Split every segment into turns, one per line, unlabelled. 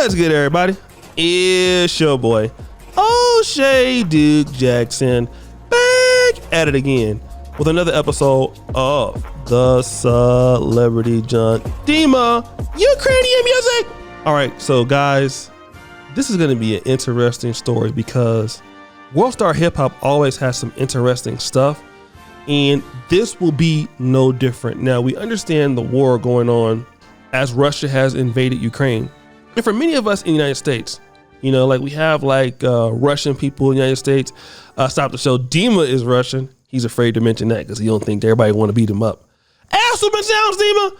What's good, everybody? It's your boy, O'Shea Duke Jackson, back at it again with another episode of the Celebrity Junk Dima Ukrainian music. All right, so guys, this is going to be an interesting story because World Star Hip Hop always has some interesting stuff, and this will be no different. Now, we understand the war going on as Russia has invaded Ukraine. And for many of us in the United States, you know, like we have Russian people in the United States. Stop the show. Dima is Russian. He's afraid to mention that because he don't think everybody want to beat him up. Asshole sounds, Dima.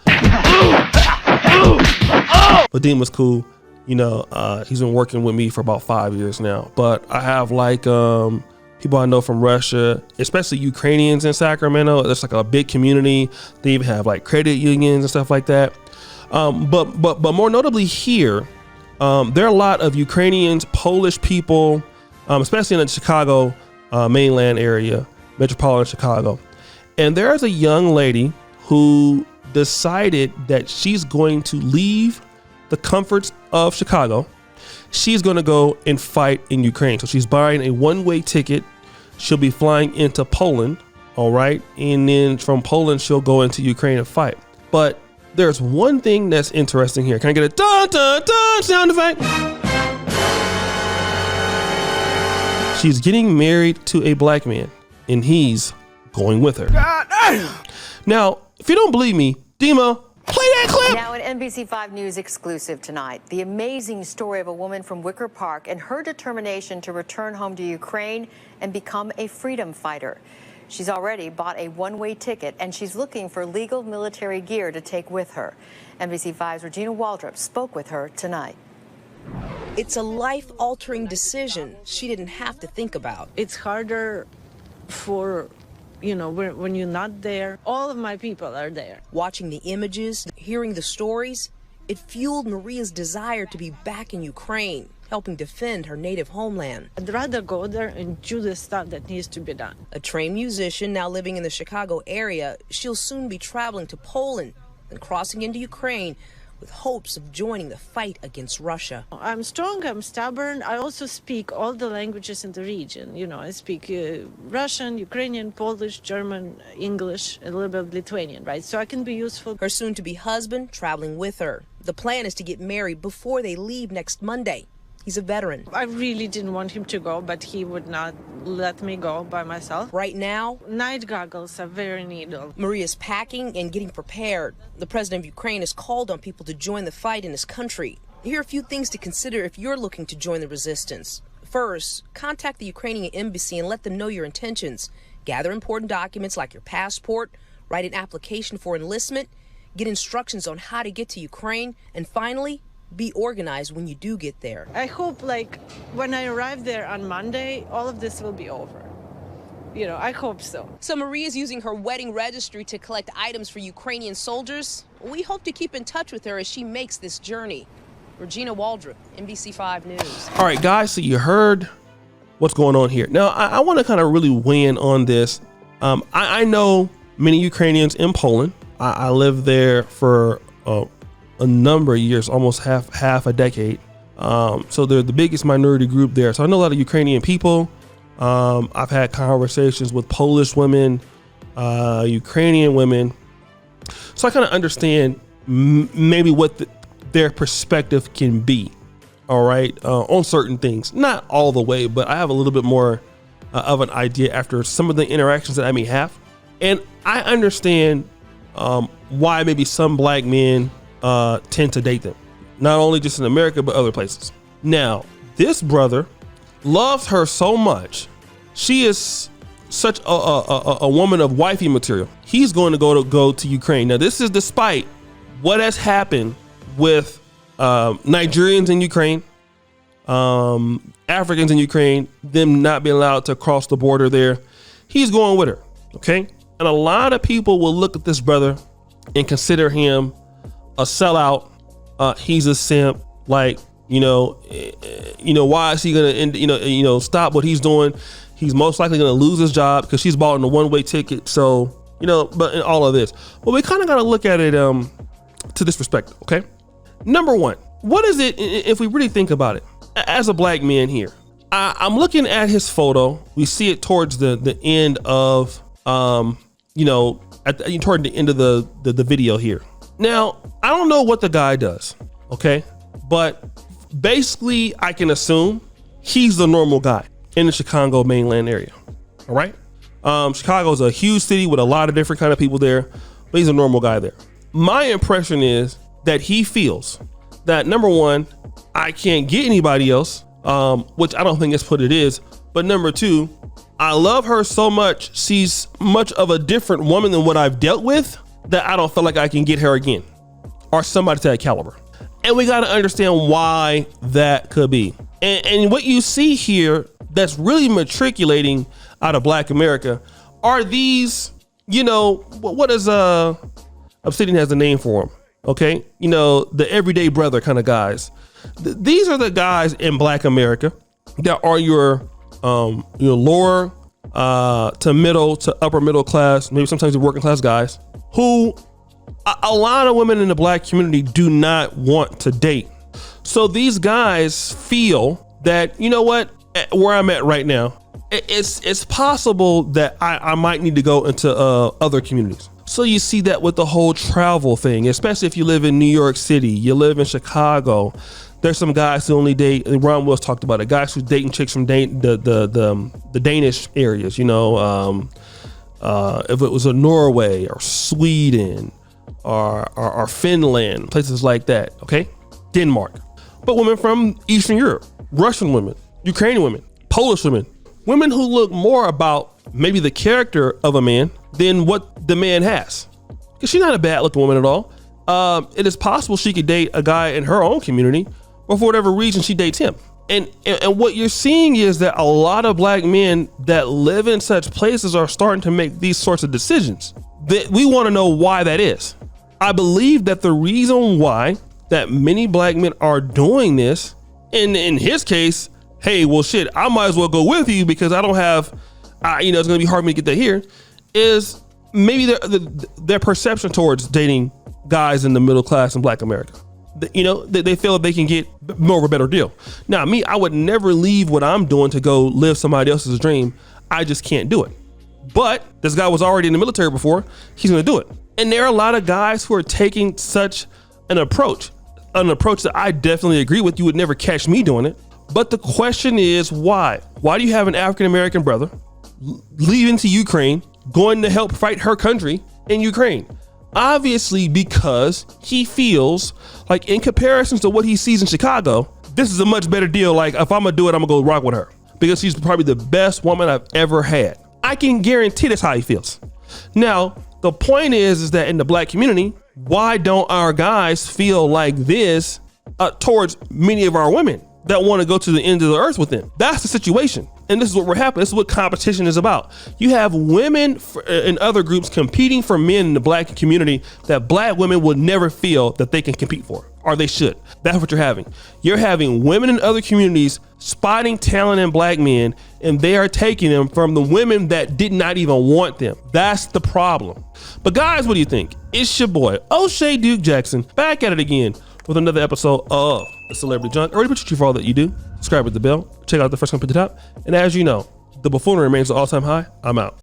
But Dima's cool. You know, he's been working with me for about 5 years now. But I have people I know from Russia, especially Ukrainians in Sacramento. There's like a big community. They even have like credit unions and stuff like that. But more notably here, there are a lot of Ukrainians, Polish people, especially in the Chicago mainland area, metropolitan Chicago. And there is a young lady who decided that she's going to leave the comforts of Chicago. She's going to go and fight in Ukraine. So she's buying a one-way ticket. She'll be flying into Poland. All right. And then from Poland, she'll go into Ukraine and fight. But there's one thing that's interesting here. Can I get a dun dun dun sound effect? She's getting married to a black man, and he's going with her. Now, if you don't believe me, Dima, play that clip.
Now, an NBC5 News exclusive tonight. The amazing story of a woman from Wicker Park and her determination to return home to Ukraine and become a freedom fighter. She's already bought a one-way ticket, and she's looking for legal military gear to take with her. NBC5's Regina Waldrop spoke with her tonight.
It's a life-altering decision she didn't have to think about.
It's harder for, you know, when you're not there. All of my people are there.
Watching the images, hearing the stories, it fueled Maria's desire to be back in Ukraine, helping defend her native homeland.
I'd rather go there and do the stuff that needs to be done.
A trained musician now living in the Chicago area, she'll soon be traveling to Poland and crossing into Ukraine with hopes of joining the fight against Russia.
I'm strong, I'm stubborn. I also speak all the languages in the region. You know, I speak Russian, Ukrainian, Polish, German, English, a little bit of Lithuanian, right? So I can be useful.
Her soon-to-be husband traveling with her. The plan is to get married before they leave next Monday. He's a veteran.
I really didn't want him to go, but he would not let me go by myself.
Right now,
night goggles are very needed.
Maria's packing and getting prepared. The president of Ukraine has called on people to join the fight in his country. Here are a few things to consider if you're looking to join the resistance. First, contact the Ukrainian embassy and let them know your intentions. Gather important documents like your passport, write an application for enlistment, get instructions on how to get to Ukraine, and finally, be organized when you do get there.
I hope, like, when I arrive there on Monday, all of this will be over. You know, I hope so.
So Maria's using her wedding registry to collect items for Ukrainian soldiers. We hope to keep in touch with her as she makes this journey. Regina Waldrop, NBC5 News.
All right, guys, so you heard what's going on here. Now, I want to kind of really weigh in on this. I know many Ukrainians in Poland. I lived there for a number of years, almost half a decade. So they're the biggest minority group there. So I know a lot of Ukrainian people. I've had conversations with Polish women, Ukrainian women. So I kind of understand maybe what their perspective can be. All right. On certain things, not all the way, but I have a little bit more of an idea after some of the interactions that I may have. And I understand why maybe some black men tend to date them, not only just in America, but other places. Now, this brother loves her so much. She is such a woman of wifey material. He's going to go to Ukraine. Now, this is despite what has happened with Nigerians in Ukraine, Africans in Ukraine, them not being allowed to cross the border there. He's going with her. Okay. And a lot of people will look at this brother and consider him a sellout. He's a simp. Like, why is he gonna stop what he's doing? He's most likely gonna lose his job because she's bought a one-way ticket. So, but in all of this, but we kind of got to look at it to this perspective. Okay, number one, what is it if we really think about it? As a black man here, I'm looking at his photo. We see it towards the end of, toward the end of the video here. Now, I don't know what the guy does, okay? But basically, I can assume he's the normal guy in the Chicago mainland area, all right? Chicago is a huge city with a lot of different kind of people there, but he's a normal guy there. My impression is that he feels that, number one, I can't get anybody else, which I don't think that's what it is. But number two, I love her so much. She's much of a different woman than what I've dealt with, that I don't feel like I can get her again, or somebody to that caliber. And we got to understand why that could be. And what you see here that's really matriculating out of Black America are these, what is Obsidian has a name for them, okay? The everyday brother kind of guys. These are the guys in Black America that are your lower to middle to upper middle class, maybe sometimes the working class guys, who a lot of women in the Black community do not want to date. So these guys feel that, where I'm at right now, it's possible that I might need to go into other communities. So you see that with the whole travel thing, especially if you live in New York City, you live in Chicago. There's some guys who only date, Ron Wills talked about it, guys who's dating chicks from the Danish areas, if it was a Norway or Sweden or Finland, places like that, okay? Denmark. But women from Eastern Europe, Russian women, Ukrainian women, Polish women, women who look more about maybe the character of a man than what the man has. Because she's not a bad looking woman at all. It is possible she could date a guy in her own community, or for whatever reason she dates him. And what you're seeing is that a lot of Black men that live in such places are starting to make these sorts of decisions. We want to know why that is. I believe that the reason why that many Black men are doing this, in his case, hey, well, shit, I might as well go with you because I don't have, it's going to be hard for me to get there here, is maybe their perception towards dating guys in the middle class in Black America. They feel that they can get more of a better deal. Now, me, I would never leave what I'm doing to go live somebody else's dream. I just can't do it. But this guy was already in the military before. He's going to do it. And there are a lot of guys who are taking such an approach that I definitely agree with. You would never catch me doing it. But the question is, why? Why do you have an African-American brother leaving to Ukraine, going to help fight her country in Ukraine? Obviously, because he feels like, in comparison to what he sees in Chicago, this is a much better deal. Like, if I'm gonna do it, I'm gonna go rock with her because she's probably the best woman I've ever had. I can guarantee that's how he feels. Now, the point is that in the Black community, why don't our guys feel like this towards many of our women that want to go to the end of the earth with them? That's the situation. And this is what we're happening. This is what competition is about. You have women in other groups competing for men in the Black community that Black women would never feel that they can compete for, or they should. That's what you're having. You're having women in other communities spotting talent in Black men, and they are taking them from the women that did not even want them. That's the problem. But guys, what do you think? It's your boy, O'Shea Duke Jackson, back at it again with another episode of The Celebrity Junk. I already appreciate you for all that you do. Subscribe with the bell. Check out the first one at the top. And as you know, the buffoonery remains an all-time high. I'm out.